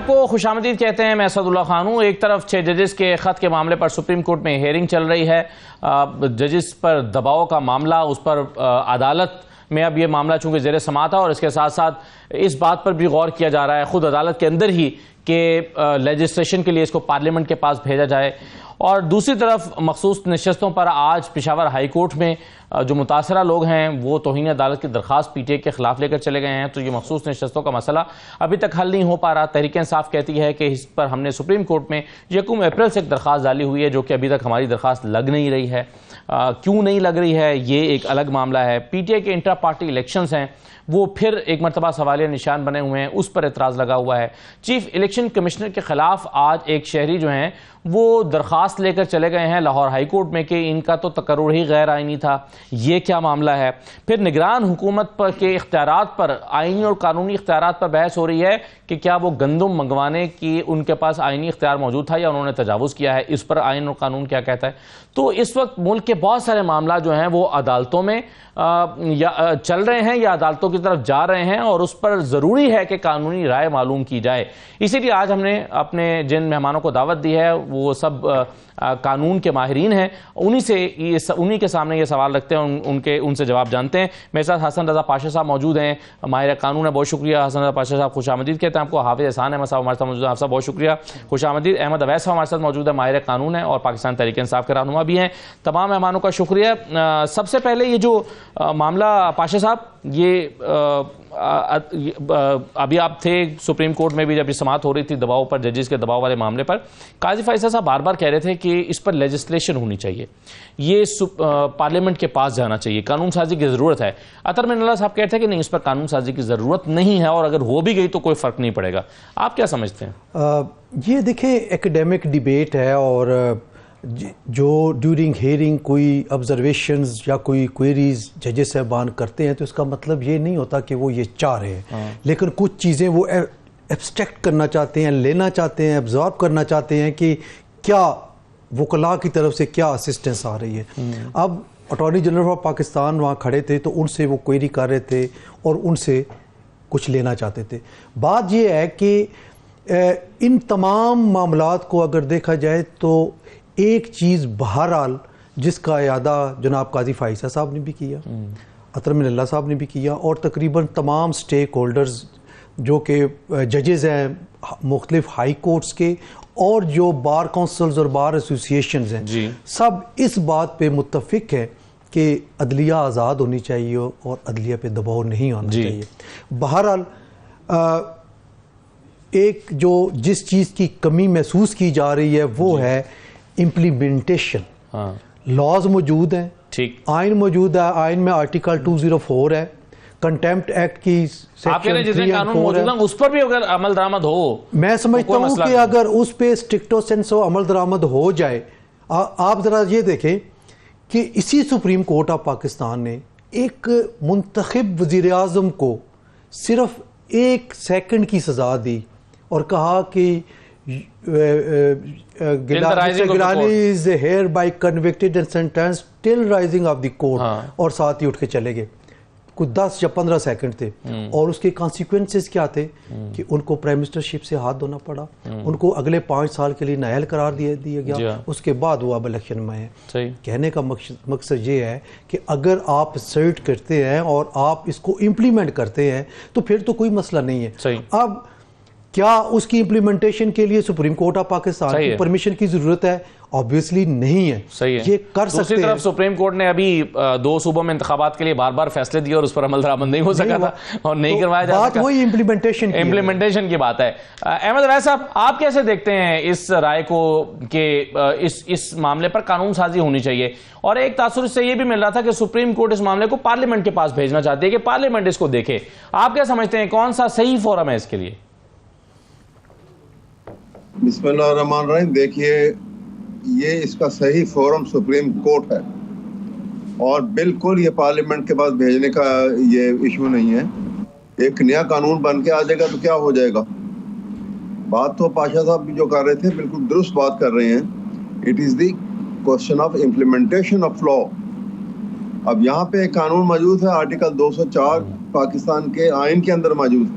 کو خوش آمدید کہتے ہیں. میں اسد اللہ خان ہوں. ایک طرف 6 ججز کے خط کے معاملے پر سپریم کورٹ میں ہیئرنگ چل رہی ہے. ججز پر دباؤ کا معاملہ, اس پر عدالت میں اب یہ معاملہ چونکہ زیر سماعت ہے, اور اس کے ساتھ ساتھ اس بات پر بھی غور کیا جا رہا ہے خود عدالت کے اندر ہی کہ لیجسلیشن کے لیے اس کو پارلیمنٹ کے پاس بھیجا جائے. اور دوسری طرف مخصوص نشستوں پر آج پشاور ہائی کورٹ میں جو متاثرہ لوگ ہیں وہ توہین عدالت کی درخواست پی ٹی اے کے خلاف لے کر چلے گئے ہیں. تو یہ مخصوص نشستوں کا مسئلہ ابھی تک حل نہیں ہو پا رہا. تحریک انصاف کہتی ہے کہ اس پر ہم نے سپریم کورٹ میں 1 اپریل سے ایک درخواست ڈالی ہوئی ہے, جو کہ ابھی تک ہماری درخواست لگ نہیں رہی ہے. کیوں نہیں لگ رہی ہے یہ ایک الگ معاملہ ہے. پی ٹی اے کے انٹرا پارٹی الیکشنز ہیں وہ پھر ایک مرتبہ سوالیہ نشان بنے ہوئے ہیں, اس پر اعتراض لگا ہوا ہے. چیف الیکشن کمشنر کے خلاف آج ایک شہری جو ہیں وہ درخواست لے کر چلے گئے ہیں لاہور ہائی کورٹ میں کہ ان کا تو تقرر ہی غیر آئینی تھا. یہ کیا معاملہ ہے؟ پھر نگران حکومت پر کے اختیارات پر, آئینی اور قانونی اختیارات پر بحث ہو رہی ہے کہ کیا وہ گندم منگوانے کی ان کے پاس آئینی اختیار موجود تھا یا انہوں نے تجاوز کیا ہے. اس پر آئین اور قانون کیا کہتا ہے. تو اس وقت ملک کے بہت سارے معاملات جو ہیں وہ عدالتوں میں چل رہے ہیں یا عدالتوں کی طرف جا رہے ہیں, اور اس پر ضروری ہے کہ قانونی رائے معلوم کی جائے. اسی لیے آج ہم نے اپنے جن مہمانوں کو دعوت دی ہے وہ سب قانون کے ماہرین ہیں, انہی کے سامنے یہ سوال رکھتے ہیں, ان سے جواب جانتے ہیں. میرے ساتھ حسن رضا پاشا صاحب موجود ہیں, ماہر قانون ہے. بہت شکریہ حسن رضا پاشا صاحب, خوش آمدید کہتے ہیں آپ کو. حافظ احسان احمد صاحب ہمارے ساتھ موجود ہیں, آپ صاحب بہت شکریہ, خوش آمدید. احمد اویس صاحب ہمارے ساتھ موجود ہے, ماہر قانون ہے اور پاکستان تحریک انصاف کے رہنما بھی ہیں. تمام مہمانوں کا شکریہ. سب سے پہلے یہ جو معاملہ پاشا صاحب, یہ ابھی آپ تھے سپریم کورٹ میں بھی جب یہ سماعت ہو رہی تھی دباؤ پر, ججز کے دباؤ والے معاملے پر, قاضی فیصل صاحب بار بار کہہ رہے تھے کہ اس پر لیجسلیشن ہونی چاہیے, یہ پارلیمنٹ کے پاس جانا چاہیے, قانون سازی کی ضرورت ہے. اطہر من اللہ صاحب کہتے ہیں کہ نہیں, اس پر قانون سازی کی ضرورت نہیں ہے, اور اگر ہو بھی گئی تو کوئی فرق نہیں پڑے گا. آپ کیا سمجھتے ہیں؟ یہ دیکھیں ایکڈیمک ڈیبیٹ ہے, اور جو ڈیورنگ ہیئرنگ کوئی آبزرویشنز یا کوئی کوئریز ججز صاحبان کرتے ہیں تو اس کا مطلب یہ نہیں ہوتا کہ وہ یہ چاہ رہے ہیں, لیکن کچھ چیزیں وہ ایبسٹریکٹ کرنا چاہتے ہیں, لینا چاہتے ہیں, ابزارب کرنا چاہتے ہیں کہ کیا وکلاء کی طرف سے کیا اسسٹنس آ رہی ہے. اب اٹارنی جنرل آف پاکستان وہاں کھڑے تھے تو ان سے وہ کوئری کر رہے تھے اور ان سے کچھ لینا چاہتے تھے. بات یہ ہے کہ ان تمام معاملات کو اگر دیکھا جائے تو ایک چیز بہرحال جس کا اعادہ جناب قاضی فائزہ صاحب نے بھی کیا, اطہر من اللہ صاحب نے بھی کیا, اور تقریباً تمام سٹیک ہولڈرز جو کہ ججز ہیں مختلف ہائی کورٹس کے اور جو بار کونسلز اور بار ایسوسیشنز ہیں, سب اس بات پہ متفق ہیں کہ عدلیہ آزاد ہونی چاہیے اور عدلیہ پہ دباؤ نہیں ہونا چاہیے. بہرحال ایک جو جس چیز کی کمی محسوس کی جا رہی ہے وہ ہے امپلیمنٹیشن. لاز موجود ہیں, آئین موجود ہے, آئین میں آرٹیکل 204 ہے, کنٹیمپٹ ایکٹ کی آپ کہہ رہے ہیں جتنے قانون موجود ہیں اس پر بھی اگر عمل درآمد ہو, میں سمجھتا ہوں کہ اگر اس پہ اسٹرکٹو سینسو عمل درآمد ہو جائے. آپ ذرا یہ دیکھیں کہ اسی سپریم کورٹ آف پاکستان نے ایک منتخب وزیر اعظم کو صرف 1 سیکنڈ کی سزا دی اور کہا کہ Gilani is hereby convicted and sentenced till rising of the court, اور ساتھ ہی اٹھ کے چلے گئے. کچھ 10 یا 15 سیکنڈ تھے, اور اس کے کانسیکوینسز کیا تھے کہ ان کو پرائم منسٹرشپ سے ہاتھ دھونا پڑا, ان کو اگلے 5 سال کے لیے نااہل قرار دیا گیا, اس کے بعد وہ اب الیکشن میں ہیں. کہنے کا مقصد یہ ہے کہ اگر آپ سرٹ کرتے ہیں اور آپ اس کو امپلیمنٹ کرتے ہیں تو پھر تو کوئی مسئلہ نہیں ہے. اب کیا اس کی امپلیمنٹیشن کے لیے سپریم کورٹ آف پاکستان کی پرمیشن کی ضرورت ہے؟ آبویسلی نہیں ہے. یہ کر سکتے ہیں. دوسری طرف سپریم کورٹ نے ابھی 2 صوبوں میں انتخابات کے لیے بار بار فیصلے دیے اور اس پر عمل درآمد نہیں ہو سکا تھا اور نہیں کروایا جا سکا. بات وہی امپلیمنٹیشن کی بات ہے. احمد اویس صاحب, آپ کیسے دیکھتے ہیں اس رائے کو کہ اس معاملے پر قانون سازی ہونی چاہیے؟ اور ایک تاثر اس سے یہ بھی مل رہا تھا کہ سپریم کورٹ اس معاملے کو پارلیمنٹ کے پاس بھیجنا چاہتی ہے کہ پارلیمنٹ اس کو دیکھے. آپ کیا سمجھتے ہیں کون سا صحیح فورم ہے اس کے لیے؟ بسم اللہ الرحمن الرحیم. دیکھیے, یہ اس کا صحیح فورم سپریم کورٹ ہے اور بالکل یہ پارلیمنٹ کے پاس بھیجنے کا یہ ایشو نہیں ہے. ایک نیا قانون بن کے آ جائے گا تو کیا ہو جائے گا. بات تو پاشا صاحب بھی جو کر رہے تھے بالکل درست بات کر رہے ہیں. It is the question of implementation of law. اب یہاں پہ ایک قانون موجود ہے, آرٹیکل 204 پاکستان کے آئین کے اندر موجود ہے.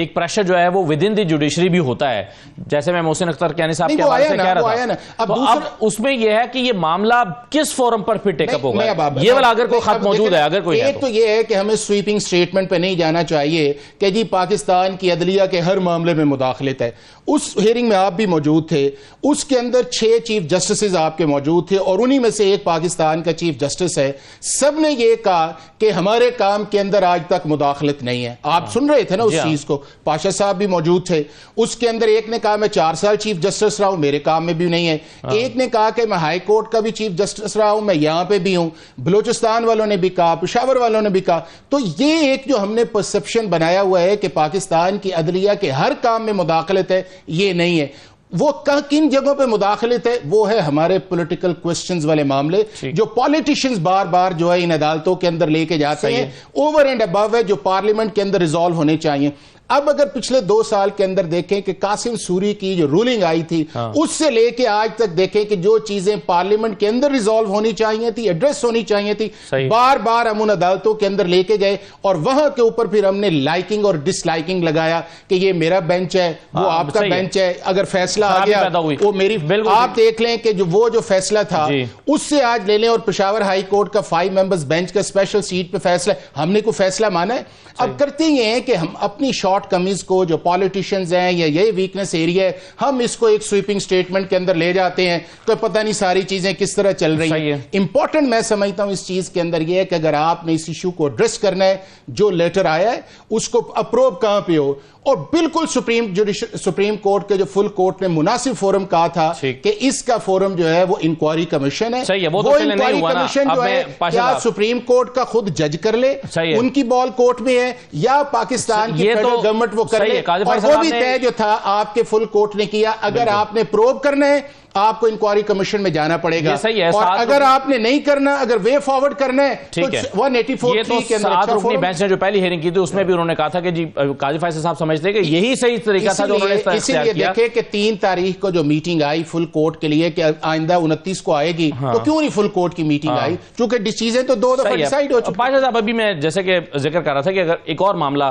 ایک پریشر جو ہے وہ ود ان دی جوڈیشری بھی ہوتا ہے, جیسے میں محسن اختر کیانی صاحب کے حوالے سے کہہ رہا تھا. تو اب اس میں یہ ہے کہ یہ معاملہ کس فورم پر پھر ٹیک اپ ہوگا, یہ والا اگر کوئی خط موجود ہے, اگر کوئی ہے. ایک تو یہ ہے کہ ہمیں سویپنگ سٹیٹمنٹ پہ نہیں جانا چاہیے کہ جی پاکستان کی عدلیہ کے ہر معاملے میں مداخلت ہے. اس ہیئرنگ میں آپ بھی موجود تھے, اس کے اندر 6 چیف جسٹسز آپ کے موجود تھے اور انہی میں سے ایک پاکستان کا چیف جسٹس ہے. سب نے یہ کہا کہ ہمارے کام کے اندر آج تک مداخلت نہیں ہے. آپ سن رہے تھے نا اس چیز کو, پاشا صاحب بھی موجود تھے. اس کے اندر ایک نے کہا میں 4 سال چیف جسٹس رہا ہوں, میرے کام میں بھی نہیں ہے. ایک نے کہا کہ میں ہائی کورٹ کا بھی چیف جسٹس رہا ہوں, میں یہاں پہ بھی ہوں. بلوچستان والوں نے بھی کہا, پشاور والوں نے بھی کہا. تو یہ ایک جو ہم نے پرسپشن بنایا ہوا ہے کہ پاکستان کی عدلیہ کے ہر کام میں مداخلت ہے, یہ نہیں ہے. وہ کن جگہوں پہ مداخلت ہے, وہ ہے ہمارے پولیٹیکل کوسچنز والے معاملے جو پولیٹیشنز بار بار جو ہے ان عدالتوں کے اندر لے کے جاتے ہیں, اوور اینڈ ابو ہے جو پارلیمنٹ کے اندر ریزالو ہونے چاہیے. اب اگر پچھلے 2 سال کے اندر دیکھیں کہ قاسم سوری کی جو رولنگ آئی تھی اس سے لے کے آج تک دیکھیں کہ جو چیزیں پارلیمنٹ کے اندر ریزالو ہونی چاہیے تھی, ایڈریس ہونی چاہیے تھی, بار بار ہم ان عدالتوں کے اندر لے کے گئے اور وہاں کے اوپر پھر ہم نے لائکنگ اور ڈس لائکنگ لگایا کہ یہ میرا بینچ ہے, وہ آپ کا بینچ ہے. اگر فیصلہ آ گیا وہ میری, آپ دیکھ لیں کہ وہ جو فیصلہ تھا اس سے آج لے لیں, اور پشاور ہائی کورٹ کا 5 ممبرز بینچ کا اسپیشل سیٹ پہ فیصلہ, ہم نے کوئی فیصلہ مانا ہے. اب کرتے یہ ہیں کہ ہم اپنی شارٹ کمیز کو جو پالیٹیشنز ہیں یا یہ ویکنس ایریا ہے, ہم اس کو ایک سویپنگ سٹیٹمنٹ کے اندر لے جاتے ہیں تو پتہ نہیں ساری چیزیں کس طرح چل رہی ہیں. امپورٹنٹ میں سمجھتا ہوں اس چیز کے اندر یہ ہے کہ اگر آپ نے اس ایشو کو ایڈریس کرنا ہے, جو لیٹر آیا ہے اس کو اپروو کہاں پہ ہو, اور بالکل سپریم کورٹ کے جو فل کورٹ نے مناسب فورم کہا تھا کہ اس کا فورم جو ہے وہ انکوائری کمیشن ہے. وہ انکوائری کمیشن جو ہے کیا سپریم کورٹ کا خود جج کر لے, ان کی بال کورٹ میں ہے, یا پاکستان کی فیڈرل گورنمنٹ وہ کر لے, اور وہ بھی طے جو تھا آپ کے فل کورٹ نے کیا. اگر آپ نے پروو کرنا ہے آپ کو انکوائری کمیشن میں جانا پڑے گا, اور اگر آپ نے نہیں کرنا, اگر وے فارورڈ کرنا ہے تو 184 کے اندر 7 رکنی بینچ نے جو پہلی ہیئرنگ کی تھی اس میں بھی انہوں نے کہا تھا کہ جی قاضی فیصل صاحب سمجھتے ہیں کہ یہی صحیح طریقہ تھا جو انہوں نے اختیار کیا. دیکھیں کہ 3 تاریخ کو جو میٹنگ آئی فل کورٹ کے لیے کہ آئندہ 29 کو آئے گی, تو کیوں نہیں فل کورٹ کی میٹنگ آئی, چونکہ چیزیں تو 2 دفعہ ڈیسائیڈ ہو چکی. پاشا صاحب ابھی میں جیسے کہ ذکر کر رہا تھا کہ اگر ایک اور معاملہ,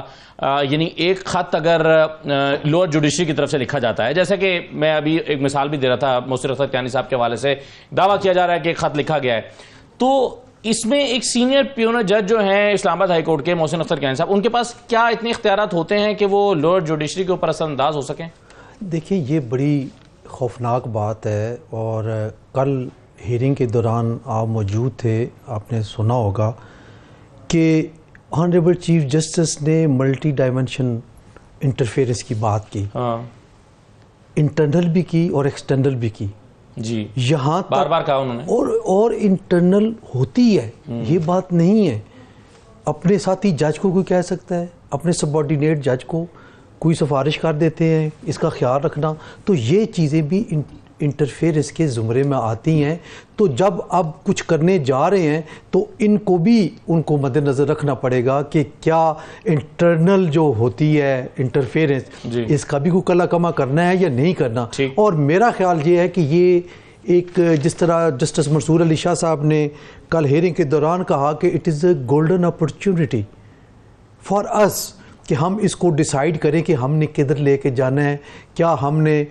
یعنی ایک خط اگر لوور جوڈیشری کی طرف سے لکھا جاتا ہے, جیسے کہ میں ابھی ایک مثال بھی دے رہا تھا محسن اختر کیانی صاحب کے حوالے سے دعویٰ کیا جا رہا ہے کہ ایک خط لکھا گیا ہے, تو اس میں ایک سینئر پیونر جج جو ہیں اسلام آباد ہائی کورٹ کے محسن اختر کیانی صاحب, ان کے پاس کیا اتنے اختیارات ہوتے ہیں کہ وہ لوور جوڈیشری کے اوپر اثر انداز ہو سکیں؟ دیکھیں یہ بڑی خوفناک بات ہے, اور کل ہیئرنگ کے دوران آپ موجود تھے, آپ نے سنا ہوگا کہ آنریبل چیف جسٹس نے ملٹی ڈائمنشن انٹرفیئرنس کی بات کی, انٹرنل بھی کی اور ایکسٹرنل بھی کی. جی یہاں بار بار کہا انہوں نے, اور انٹرنل ہوتی ہے, یہ بات نہیں ہے. اپنے ساتھی جج کو کوئی کہہ سکتا ہے, اپنے سبارڈینیٹ جج کو کوئی سفارش کر دیتے ہیں, اس کا خیال رکھنا. تو یہ چیزیں بھی انٹرفیئرنس کے زمرے میں آتی ہیں. تو جب اب کچھ کرنے جا رہے ہیں تو ان کو مد نظر رکھنا پڑے گا کہ کیا انٹرنل جو ہوتی ہے انٹرفیئرنس, اس کا بھی کوئی کلا کما کرنا ہے یا نہیں کرنا. اور میرا خیال یہ ہے کہ یہ ایک, جس طرح جسٹس منصور علی شاہ صاحب نے کل ہیئرنگ کے دوران کہا کہ it is a golden opportunity for اس کہ ہم اس کو ڈیسائیڈ کریں کہ ہم نے کدھر لے کے جانا ہے, کیا ہم نے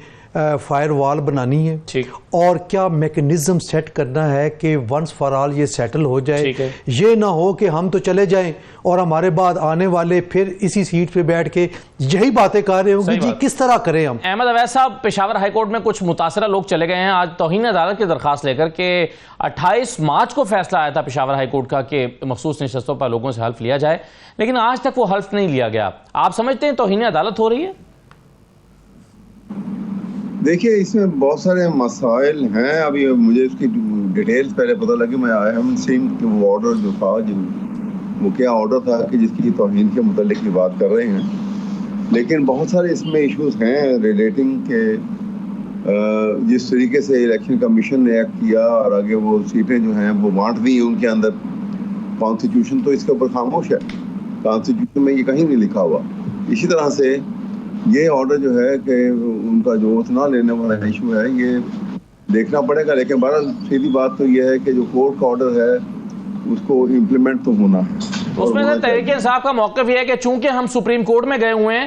فائر وال بنانی ہے, اور کیا میکنزم سیٹ کرنا ہے کہ ونس فار آل یہ سیٹل ہو جائے. یہ نہ ہو کہ ہم تو چلے جائیں اور ہمارے بعد آنے والے پھر اسی سیٹ پہ بیٹھ کے یہی باتیں کر رہے ہوں گے, جی کس طرح کریں ہم. احمد اویس صاحب, پشاور ہائی کورٹ میں کچھ متاثرہ لوگ چلے گئے ہیں آج توہین عدالت کی درخواست لے کر کہ 28 مارچ کو فیصلہ آیا تھا پشاور ہائی کورٹ کا کہ مخصوص نشستوں پر لوگوں سے حلف لیا جائے, لیکن آج تک وہ حلف نہیں لیا گیا. آپ سمجھتے ہیں توہین عدالت ہو رہی ہے؟ دیکھیے اس میں بہت سارے مسائل ہیں, ابھی مجھے اس کی ڈیٹیلز پہلے پتہ لگی, میں آئی ہیون سین کہ وہ آرڈر جو تھا, وہ کیا آرڈر تھا کہ جس کی توہین کے متعلق کی بات کر رہے ہیں. لیکن بہت سارے اس میں ایشوز ہیں ریلیٹنگ کہ جس طریقے سے الیکشن کمیشن نے ایکٹ کیا اور آگے وہ سیٹیں جو ہیں وہ بانٹ دی ہیں ان کے اندر, کانسٹیٹیوشن تو اس کے اوپر خاموش ہے, کانسٹیٹیوشن میں یہ کہیں نہیں لکھا ہوا. اسی طرح سے یہ آرڈر جو ہے کہ ان کا جو اوتھ نہ لینے والا ایشو ہے, یہ دیکھنا پڑے گا. لیکن بہرحال سیدھی بات تو یہ ہے کہ جو کورٹ کا آرڈر ہے اس کو امپلیمنٹ تو ہونا ہے. اس میں سے تحریک انصاف کا موقف یہ ہے کہ چونکہ ہم سپریم کورٹ میں گئے ہوئے ہیں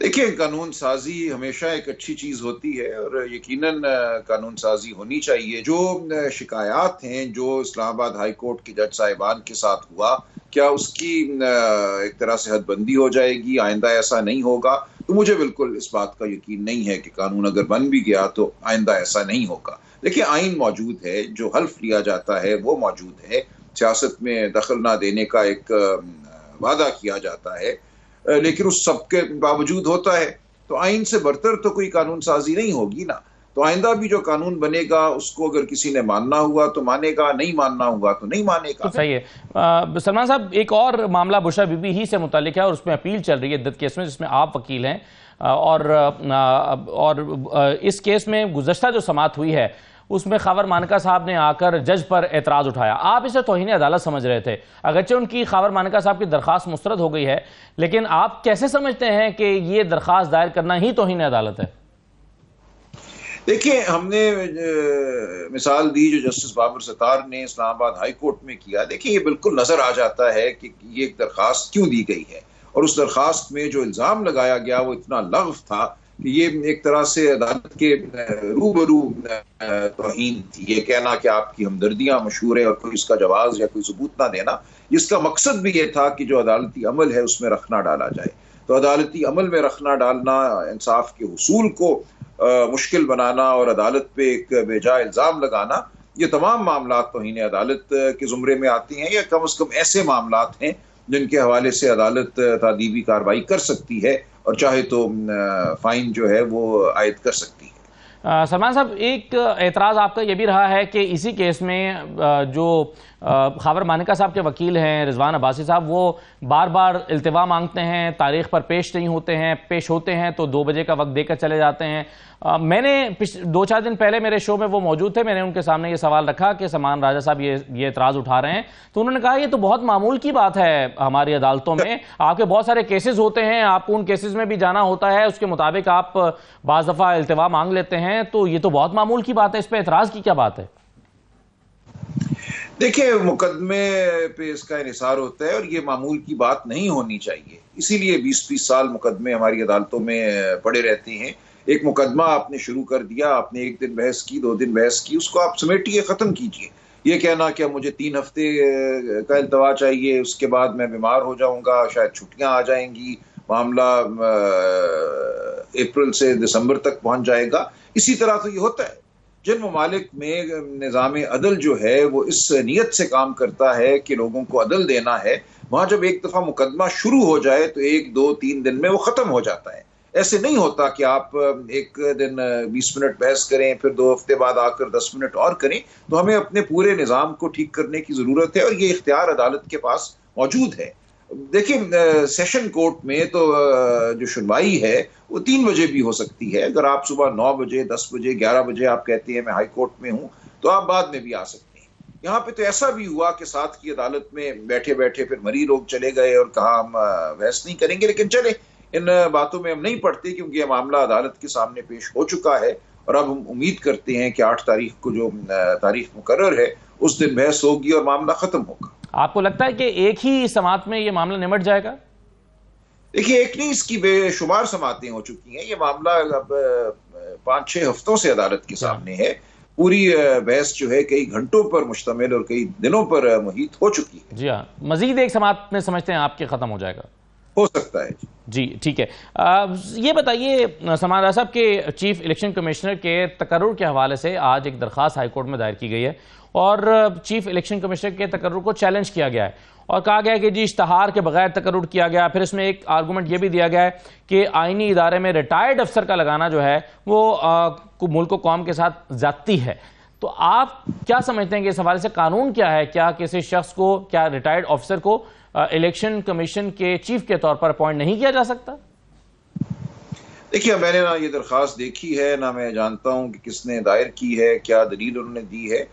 دیکھیں، قانون سازی ہمیشہ ایک اچھی چیز ہوتی ہے اور یقیناً قانون سازی ہونی چاہیے. جو شکایات ہیں جو اسلام آباد ہائی کورٹ کے جج صاحبان کے ساتھ ہوا، کیا اس کی ایک طرح سے حد بندی ہو جائے گی؟ آئندہ ایسا نہیں ہوگا؟ تو مجھے بالکل اس بات کا یقین نہیں ہے کہ قانون اگر بن بھی گیا تو آئندہ ایسا نہیں ہوگا. دیکھیں، آئین موجود ہے، جو حلف لیا جاتا ہے وہ موجود ہے، سیاست میں دخل نہ دینے کا ایک وعدہ کیا جاتا ہے، لیکن اس سب کے باوجود ہوتا ہے. تو آئین سے برتر تو کوئی قانون سازی نہیں ہوگی نا. تو آئندہ بھی جو قانون بنے گا اس کو اگر کسی نے ماننا ہوا تو مانے گا، نہیں ماننا ہوا تو نہیں مانے گا. صحیح ہے. سلمان صاحب، ایک اور معاملہ بشرا بی بی ہی سے متعلق ہے اور اس میں اپیل چل رہی ہے عدت کیس میں، جس میں آپ وکیل ہیں، اور اس کیس میں گزشتہ جو سماعت ہوئی ہے اس میں خاور مانکا صاحب نے آ کر جج پر اعتراض اٹھایا. آپ اسے توہین عدالت سمجھ رہے تھے، اگرچہ ان کی خاور مانکا صاحب کی درخواست مسترد ہو گئی ہے، لیکن آپ کیسے سمجھتے ہیں کہ یہ درخواست دائر کرنا ہی توہین عدالت ہے؟ دیکھیں، ہم نے مثال دی جو جسٹس بابر ستار نے اسلام آباد ہائی کورٹ میں کیا. دیکھیں، یہ بالکل نظر آ جاتا ہے کہ یہ ایک درخواست کیوں دی گئی ہے، اور اس درخواست میں جو الزام لگایا گیا وہ اتنا لغو تھا کہ یہ ایک طرح سے عدالت کے روبرو توہین تھی. یہ کہنا کہ آپ کی ہمدردیاں مشہور ہے اور کوئی اس کا جواز یا کوئی ثبوت نہ دینا، اس کا مقصد بھی یہ تھا کہ جو عدالتی عمل ہے اس میں رخنا ڈالا جائے. تو عدالتی عمل میں رخنا ڈالنا، انصاف کے حصول کو مشکل بنانا اور عدالت پہ ایک بے جا الزام لگانا، یہ تمام معاملات توہین عدالت کے زمرے میں آتے ہیں، یا کم از کم ایسے معاملات ہیں جن کے حوالے سے عدالت تادیبی کارروائی کر سکتی ہے اور چاہے تو فائن جو ہے وہ عائد کر سکتی ہے. سلمان صاحب، ایک اعتراض آپ کا یہ بھی رہا ہے کہ اسی کیس میں جو خاور مانکا صاحب کے وکیل ہیں رضوان عباسی صاحب، وہ بار بار التوا مانگتے ہیں، تاریخ پر پیش نہیں ہوتے ہیں، پیش ہوتے ہیں تو 2 بجے کا وقت دے کر چلے جاتے ہیں. میں نے 2-4 دن پہلے میرے شو میں وہ موجود تھے، میں نے ان کے سامنے یہ سوال رکھا کہ سمان راجہ صاحب یہ اعتراض اٹھا رہے ہیں، تو انہوں نے کہا یہ تو بہت معمول کی بات ہے ہماری عدالتوں میں، آپ کے بہت سارے کیسز ہوتے ہیں، آپ کو ان کیسز میں بھی جانا ہوتا ہے، اس کے مطابق آپ بعض دفعہ التوا مانگ لیتے ہیں، تو یہ تو بہت معمول کی بات ہے، اس پہ اعتراض کی کیا بات ہے؟ دیکھیں، مقدمے پہ اس کا انحصار ہوتا ہے اور یہ معمول کی بات نہیں ہونی چاہیے. اسی لیے 20-20 سال مقدمے ہماری عدالتوں میں پڑے رہتے ہیں. ایک مقدمہ آپ نے شروع کر دیا، آپ نے 1 دن بحث کی، 2 دن بحث کی، اس کو آپ سمیٹیے، ختم کیجئے. یہ کہنا کہ مجھے 3 ہفتے کا التوا چاہیے، اس کے بعد میں بیمار ہو جاؤں گا، شاید چھٹیاں آ جائیں گی، معاملہ اپریل سے دسمبر تک پہنچ جائے گا، اسی طرح تو یہ ہوتا ہے. جن ممالک میں نظام عدل جو ہے وہ اس نیت سے کام کرتا ہے کہ لوگوں کو عدل دینا ہے، وہاں جب ایک دفعہ مقدمہ شروع ہو جائے تو 1-2-3 دن میں وہ ختم ہو جاتا ہے. ایسے نہیں ہوتا کہ آپ ایک دن 20 منٹ بحث کریں، پھر 2 ہفتے بعد آ کر 10 منٹ اور کریں. تو ہمیں اپنے پورے نظام کو ٹھیک کرنے کی ضرورت ہے اور یہ اختیار عدالت کے پاس موجود ہے. دیکھیں، سیشن کورٹ میں تو جو سنوائی ہے وہ 3 بجے بھی ہو سکتی ہے. اگر آپ صبح 9 بجے، 10 بجے، 11 بجے آپ کہتے ہیں میں ہائی کورٹ میں ہوں، تو آپ بعد میں بھی آ سکتے ہیں. یہاں پہ تو ایسا بھی ہوا کہ ساتھ کی عدالت میں بیٹھے بیٹھے پھر مری لوگ چلے گئے اور کہا ہم بحث نہیں کریں گے. لیکن چلے، ان باتوں میں ہم نہیں پڑتے کیونکہ یہ معاملہ عدالت کے سامنے پیش ہو چکا ہے اور اب ہم امید کرتے ہیں کہ 8 تاریخ کو جو تاریخ مقرر ہے اس دن بحث ہوگی اور معاملہ ختم ہوگا. آپ کو لگتا ہے کہ ایک ہی سماعت میں یہ معاملہ نمٹ جائے گا؟ دیکھیے، ایک نہیں، اس کی بے شمار سماعتیں ہو چکی ہیں. یہ معاملہ اب 5-6 ہفتوں سے عدالت کے سامنے ہے. پوری بحث جو ہے کئی گھنٹوں پر مشتمل اور کئی دنوں پر محیط ہو چکی ہے. جی ہاں، مزید ایک سماعت میں سمجھتے ہیں آپ کے ختم ہو جائے گا؟ ہو سکتا ہے. جی ٹھیک ہے. یہ بتائیے سلمان راجہ صاحب کہ چیف الیکشن کمشنر کے تقرر کے حوالے سے آج ایک درخواست ہائی کورٹ میں دائر کی گئی ہے اور چیف الیکشن کمشنر کے تقرر کو چیلنج کیا گیا ہے اور کہا گیا ہے کہ جی اشتہار کے بغیر تقرر کیا گیا. پھر اس میں ایک آرگومنٹ یہ بھی دیا گیا ہے کہ آئینی ادارے میں ریٹائرڈ افسر کا لگانا جو ہے وہ ملک و قوم کے ساتھ زیادتی ہے. تو آپ کیا سمجھتے ہیں کہ اس حوالے سے قانون کیا ہے؟ کیا کسی شخص کو، کیا ریٹائرڈ افسر کو الیکشن کمیشن کے چیف کے طور پر اپوائنٹ نہیں کیا جا سکتا؟ دیکھیے، میں نے نہ یہ درخواست دیکھی ہے، نہ میں جانتا ہوں کہ کس نے دائر کی ہے، کیا دلیل انہوں نے دی ہے.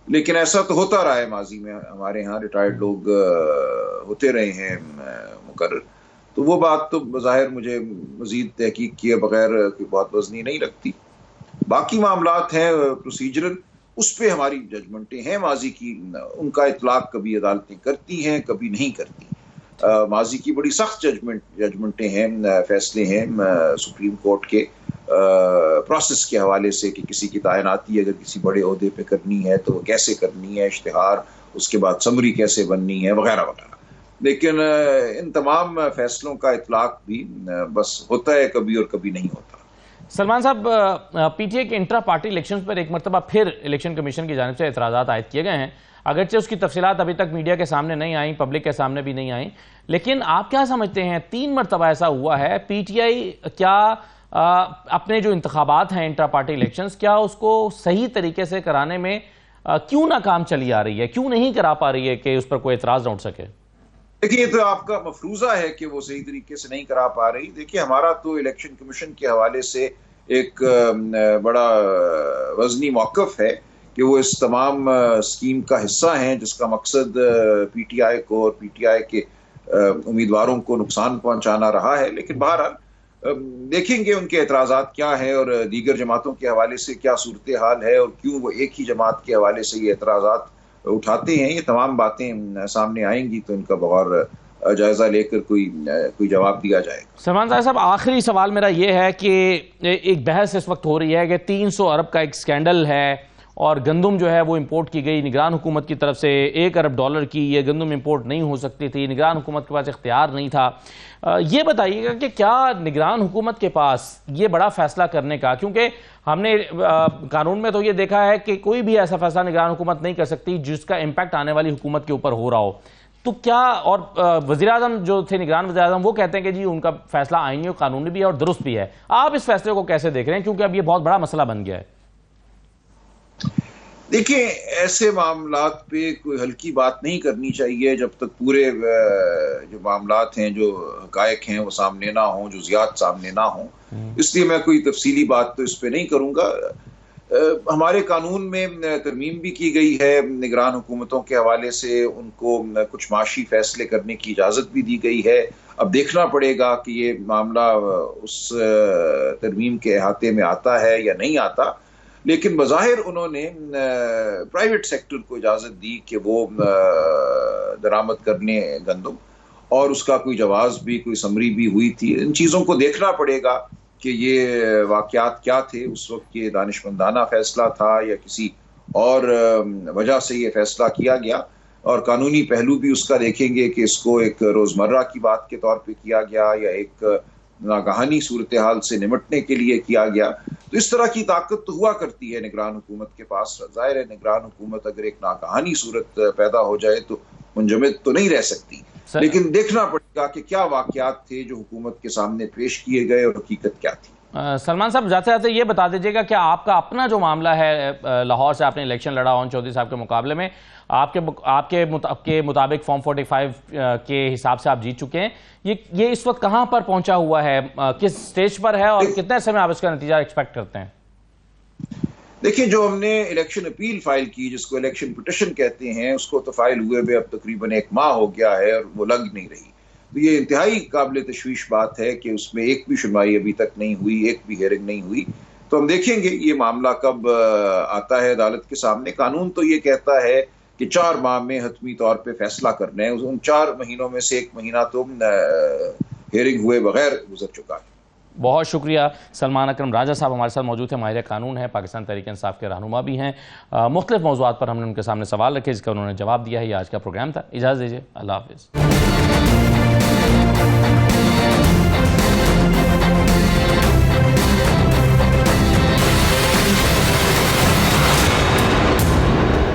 لیکن ایسا تو ہوتا رہا ہے ماضی میں، ہمارے ہاں ریٹائرڈ لوگ ہوتے رہے ہیں مقرر. تو وہ بات تو بظاہر مجھے مزید تحقیق کیے بغیر بہت وزنی نہیں لگتی. باقی معاملات ہیں پروسیجرل، اس پہ ہماری ججمنٹیں ہیں ماضی کی، ان کا اطلاق کبھی عدالتیں کرتی ہیں کبھی نہیں کرتی. ماضی کی بڑی سخت ججمنٹیں ہیں، فیصلے ہیں سپریم کورٹ کے پروسیس کے حوالے سے کہ کسی کی تعیناتی اگر کسی بڑے عہدے پہ کرنی ہے تو وہ کیسے کرنی ہے، اشتہار، اس کے بعد سمری کیسے بننی ہے، وغیرہ وغیرہ. لیکن ان تمام فیصلوں کا اطلاق بھی بس ہوتا ہے کبھی اور کبھی نہیں ہوتا. سلمان صاحب، پی ٹی آئی کے انٹرا پارٹی الیکشنز پر ایک مرتبہ پھر الیکشن کمیشن کی جانب سے اعتراضات عائد کیے گئے ہیں. اگرچہ اس کی تفصیلات ابھی تک میڈیا کے سامنے نہیں آئیں، پبلک کے سامنے بھی نہیں آئیں، لیکن آپ کیا سمجھتے ہیں 3 مرتبہ ایسا ہوا ہے، پی ٹی آئی کیا اپنے جو انتخابات ہیں انٹرا پارٹی الیکشنز، کیا اس کو صحیح طریقے سے کرانے میں کیوں ناکام چلی آ رہی ہے، کیوں نہیں کرا پا رہی ہے کہ اس پر کوئی اعتراض نہ اٹھ سکے؟ دیکھیے، یہ تو آپ کا مفروضہ ہے کہ وہ صحیح طریقے سے نہیں کرا پا رہی. دیکھیے، ہمارا تو الیکشن کمیشن کے حوالے سے ایک بڑا وزنی موقف ہے کہ وہ اس تمام اسکیم کا حصہ ہیں جس کا مقصد پی ٹی آئی کو اور پی ٹی آئی کے امیدواروں کو نقصان پہنچانا رہا ہے. لیکن بہرحال دیکھیں گے ان کے اعتراضات کیا ہیں اور دیگر جماعتوں کے حوالے سے کیا صورتحال ہے اور کیوں وہ ایک ہی جماعت کے حوالے سے یہ اعتراضات اٹھاتے ہیں. یہ تمام باتیں سامنے آئیں گی تو ان کا بغور جائزہ لے کر کوئی جواب دیا جائے گا. سلمان صاحب، آخری سوال میرا یہ ہے کہ ایک بحث اس وقت ہو رہی ہے کہ 300 ارب کا ایک سکینڈل ہے اور گندم جو ہے وہ امپورٹ کی گئی نگران حکومت کی طرف سے $1 ارب کی. یہ گندم امپورٹ نہیں ہو سکتی تھی، نگران حکومت کے پاس اختیار نہیں تھا. یہ بتائیے گا کہ کیا نگران حکومت کے پاس یہ بڑا فیصلہ کرنے کا، کیونکہ ہم نے قانون میں تو یہ دیکھا ہے کہ کوئی بھی ایسا فیصلہ نگران حکومت نہیں کر سکتی جس کا امپیکٹ آنے والی حکومت کے اوپر ہو رہا ہو، تو کیا، اور وزیراعظم جو تھے نگران وزیراعظم وہ کہتے ہیں کہ جی ان کا فیصلہ آئینی اور قانونی بھی ہے اور درست بھی ہے. آپ اس فیصلے کو کیسے دیکھ رہے ہیں، کیونکہ اب یہ بہت بڑا مسئلہ بن گیا ہے؟ دیکھیں، ایسے معاملات پہ کوئی ہلکی بات نہیں کرنی چاہیے جب تک پورے جو معاملات ہیں، جو حقائق ہیں، وہ سامنے نہ ہوں، جزیات سامنے نہ ہوں. اس لیے میں کوئی تفصیلی بات تو اس پہ نہیں کروں گا. ہمارے قانون میں ترمیم بھی کی گئی ہے نگران حکومتوں کے حوالے سے، ان کو کچھ معاشی فیصلے کرنے کی اجازت بھی دی گئی ہے. اب دیکھنا پڑے گا کہ یہ معاملہ اس ترمیم کے احاطے میں آتا ہے یا نہیں آتا. لیکن بظاہر انہوں نے پرائیویٹ سیکٹر کو اجازت دی کہ وہ درآمد کرنے گندم، اور اس کا کوئی جواز بھی، کوئی سمری بھی ہوئی تھی. ان چیزوں کو دیکھنا پڑے گا کہ یہ واقعات کیا تھے اس وقت، یہ دانشمندانہ فیصلہ تھا یا کسی اور وجہ سے یہ فیصلہ کیا گیا. اور قانونی پہلو بھی اس کا دیکھیں گے کہ اس کو ایک روزمرہ کی بات کے طور پہ کیا گیا یا ایک ناگہانی صورتحال سے نمٹنے کے لیے کیا گیا. تو اس طرح کی طاقت تو ہوا کرتی ہے نگران حکومت کے پاس. ظاہر ہے نگران حکومت اگر ایک ناگہانی صورت پیدا ہو جائے تو منجمد تو نہیں رہ سکتی، لیکن دیکھنا پڑے گا کہ کیا واقعات تھے جو حکومت کے سامنے پیش کیے گئے اور حقیقت کیا تھی. سلمان صاحب، جاتے جاتے یہ بتا دیجیے گا کہ آپ کا اپنا جو معاملہ ہے، لاہور سے آپ نے الیکشن لڑا اون چودھری صاحب کے مقابلے میں، آپ کے مطابق فارم 45 کے حساب سے آپ جیت چکے ہیں. یہ اس وقت کہاں پر پہنچا ہوا ہے، کس سٹیج پر ہے اور کتنے عرصے میں آپ اس کا نتیجہ ایکسپیکٹ کرتے ہیں؟ دیکھیں، جو ہم نے الیکشن اپیل فائل کی، جس کو الیکشن پٹیشن کہتے ہیں، اس کو تو فائل ہوئے بھی اب تقریباً 1 ماہ ہو گیا ہے اور وہ لگ نہیں رہی. تو یہ انتہائی قابل تشویش بات ہے کہ اس میں ایک بھی سنوائی ابھی تک نہیں ہوئی، ایک بھی ہیئرنگ نہیں ہوئی. تو ہم دیکھیں گے یہ معاملہ کب آتا ہے عدالت کے سامنے. قانون تو یہ کہتا ہے کہ 4 ماہ میں حتمی طور پہ فیصلہ کرنا ہے. ان 4 مہینوں میں سے 1 مہینہ تو ہیئرنگ ہوئے بغیر گزر چکا ہے. بہت شکریہ. سلمان اکرم راجہ صاحب ہمارے ساتھ موجود ہیں، ماہر قانون ہیں، پاکستان تحریک انصاف کے رہنما بھی ہیں. مختلف موضوعات پر ہم نے ان کے سامنے سوال رکھے جس کا انہوں نے جواب دیا ہے. یہ آج کا پروگرام تھا. اجازت دیجیے، اللہ حافظ.